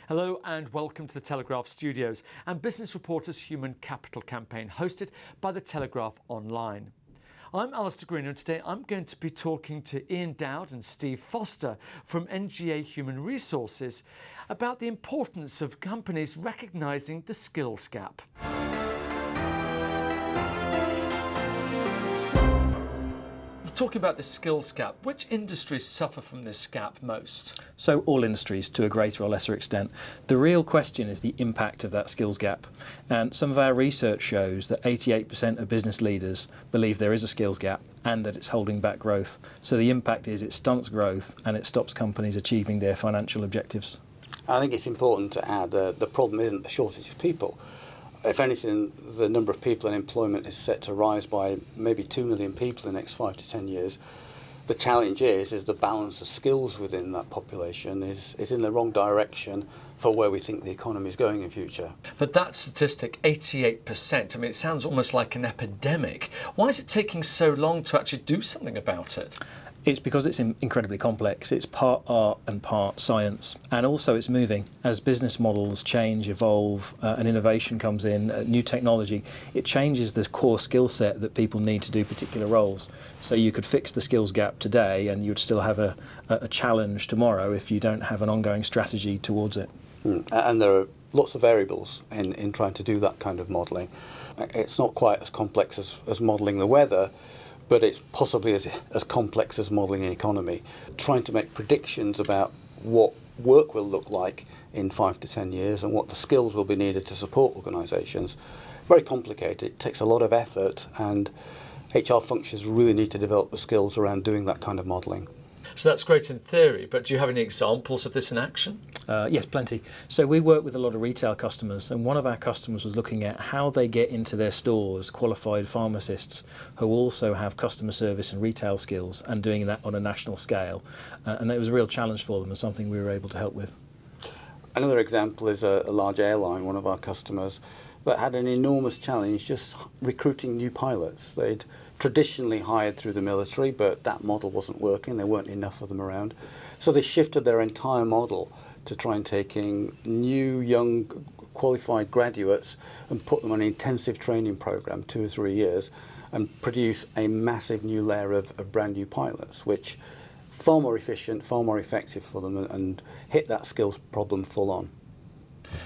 Hello and welcome to the Telegraph Studios and Business Reporter's Human Capital campaign hosted by the Telegraph Online. I'm Alistair Green and today I'm going to be talking to Ian Dowd and Steve Foster from NGA Human Resources about the importance of companies recognising the skills gap. Talking about the skills gap, which industries suffer from this gap most? So all industries to a greater or lesser extent. The real question is the impact of that skills gap. And some of our research shows that 88% of business leaders believe there is a skills gap and that it's holding back growth. So the impact is it stunts growth and it stops companies achieving their financial objectives. I think it's important to add the problem isn't the shortage of people. If anything, the number of people in employment is set to rise by maybe 2 million people in the next 5 to 10 years. The challenge is the balance of skills within that population is in the wrong direction for where we think the economy is going in future. But that statistic, 88%, I mean, it sounds almost like an epidemic. Why is it taking so long to actually do something about it? It's because it's incredibly complex. It's part art and part science. And also it's moving. As business models change, evolve, and innovation comes in, new technology, it changes the core skill set that people need to do particular roles. So you could fix the skills gap today and you'd still have a challenge tomorrow if you don't have an ongoing strategy towards it. And there are lots of variables in trying to do that kind of modelling. It's not quite as complex as modelling the weather, but it's possibly as complex as modelling an economy. Trying to make predictions about what work will look like in 5 to 10 years and what the skills will be needed to support organisations, very complicated. It takes a lot of effort, and HR functions really need to develop the skills around doing that kind of modelling. So that's great in theory, but do you have any examples of this in action? Yes, plenty. So we work with a lot of retail customers, and one of our customers was looking at how they get into their stores qualified pharmacists who also have customer service and retail skills, and doing that on a national scale. And it was a real challenge for them and something we were able to help with. Another example is a large airline, one of our customers, that had an enormous challenge just recruiting new pilots. They'd traditionally hired through the military, but that model wasn't working. There weren't enough of them around. So they shifted their entire model to try and taking new, young, qualified graduates and put them on an intensive training program, 2 or 3 years, and produce a massive new layer of brand new pilots, which far more efficient, far more effective for them, and hit that skills problem full on.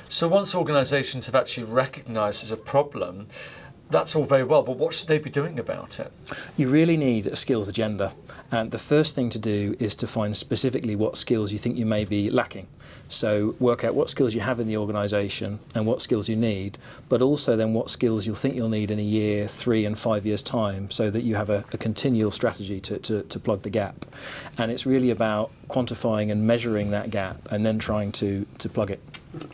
So once organisations have actually recognised as a problem, that's all very well, but what should they be doing about it? You really need a skills agenda, and the first thing to do is to find specifically what skills you think you may be lacking. So work out what skills you have in the organisation and what skills you need, but also then what skills you'll think you'll need in a year, 3 and 5 years' time, so that you have a continual strategy to plug the gap. And it's really about quantifying and measuring that gap and then trying to plug it.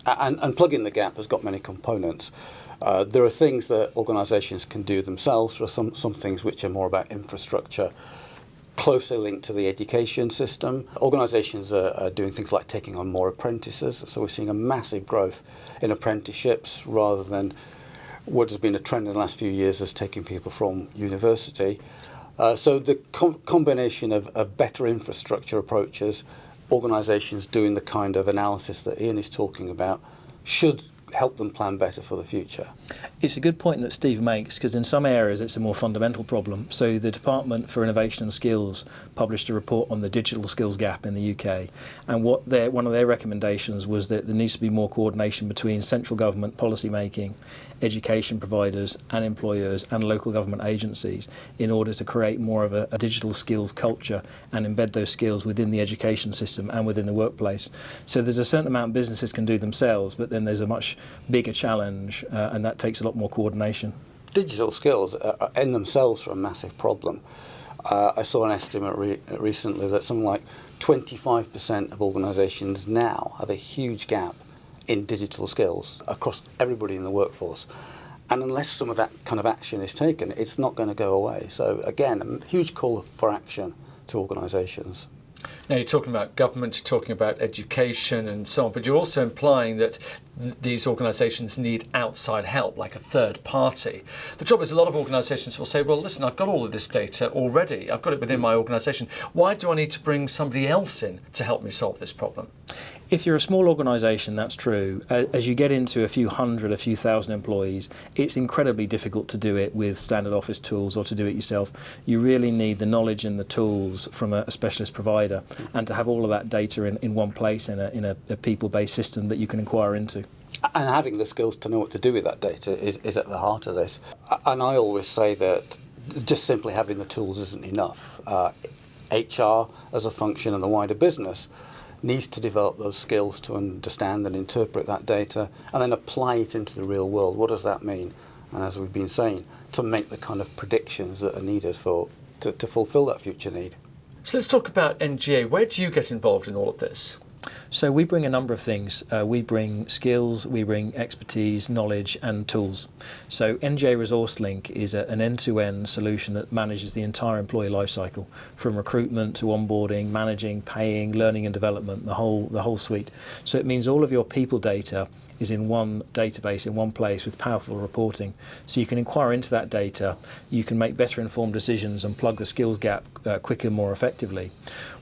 And plugging the gap has got many components. There are things that organisations can do themselves. There are some things which are more about infrastructure, closely linked to the education system. Organisations are doing things like taking on more apprentices, so we're seeing a massive growth in apprenticeships rather than what has been a trend in the last few years as taking people from university. So the combination of better infrastructure approaches, organisations doing the kind of analysis that Ian is talking about, should help them plan better for the future. It's a good point that Steve makes, because in some areas it's a more fundamental problem. So the Department for Innovation and Skills published a report on the digital skills gap in the UK, and one of their recommendations was that there needs to be more coordination between central government policy making, education providers and employers and local government agencies in order to create more of a digital skills culture and embed those skills within the education system and within the workplace. So there's a certain amount businesses can do themselves, but then there's a much bigger challenge, and that takes a lot more coordination. Digital skills in themselves are a massive problem. I saw an estimate recently that something like 25% of organisations now have a huge gap in digital skills across everybody in the workforce. And unless some of that kind of action is taken, it's not going to go away. So again, a huge call for action to organisations. Now you're talking about government, you're talking about education and so on, but you're also implying that these organisations need outside help, like a third party. The trouble is a lot of organisations will say, well, listen, I've got all of this data already. I've got it within my organisation. Why do I need to bring somebody else in to help me solve this problem? If you're a small organisation, that's true. As you get into a few hundred, a few thousand employees, it's incredibly difficult to do it with standard office tools or to do it yourself. You really need the knowledge and the tools from a specialist provider, and to have all of that data in one place in a people-based system that you can inquire into. And having the skills to know what to do with that data is at the heart of this. And I always say that just simply having the tools isn't enough. HR as a function and the wider business needs to develop those skills to understand and interpret that data and then apply it into the real world. What does that mean? And as we've been saying, to make the kind of predictions that are needed to fulfill that future need. So let's talk about NGA. Where do you get involved in all of this? So we bring a number of things. We bring skills, we bring expertise, knowledge and tools. So NGA Resource Link is an end-to-end solution that manages the entire employee lifecycle, from recruitment to onboarding, managing, paying, learning and development, the whole suite. So it means all of your people data is in one database, in one place with powerful reporting. So you can inquire into that data, you can make better informed decisions and plug the skills gap quicker and more effectively.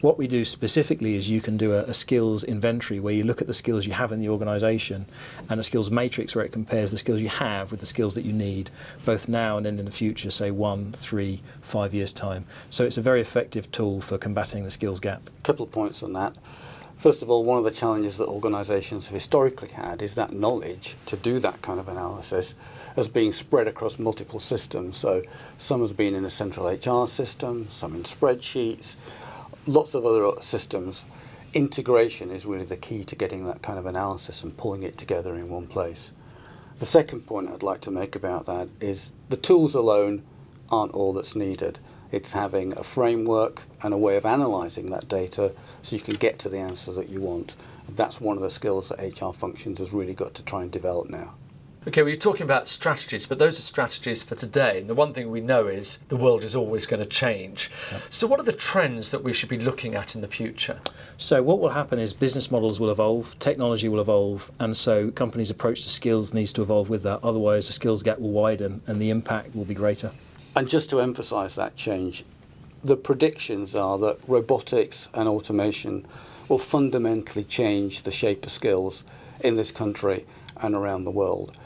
What we do specifically is you can do a skills inventory where you look at the skills you have in the organisation and a skills matrix where it compares the skills you have with the skills that you need, both now and then in the future, say 1, 3, 5 years' time. So it's a very effective tool for combating the skills gap. A couple of points on that. First of all, one of the challenges that organisations have historically had is that knowledge to do that kind of analysis as being spread across multiple systems. So some has been in a central HR system, some in spreadsheets, lots of other systems. Integration is really the key to getting that kind of analysis and pulling it together in one place. The second point I'd like to make about that is the tools alone aren't all that's needed. It's having a framework and a way of analysing that data so you can get to the answer that you want. That's one of the skills that HR functions has really got to try and develop now. Okay, well, you're talking about strategies, but those are strategies for today. And the one thing we know is the world is always going to change. Yeah. So what are the trends that we should be looking at in the future? So what will happen is business models will evolve, technology will evolve, and so companies' approach to skills needs to evolve with that. Otherwise, the skills gap will widen and the impact will be greater. And just to emphasise that change, the predictions are that robotics and automation will fundamentally change the shape of skills in this country and around the world.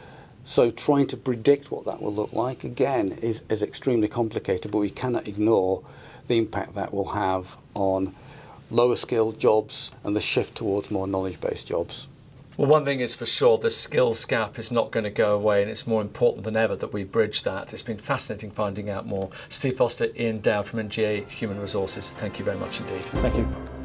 So trying to predict what that will look like, again, is extremely complicated, but we cannot ignore the impact that will have on lower skilled jobs and the shift towards more knowledge-based jobs. Well, one thing is for sure, the skills gap is not going to go away, and it's more important than ever that we bridge that. It's been fascinating finding out more. Steve Foster, Ian Dowd from NGA Human Resources, thank you very much indeed. Thank you.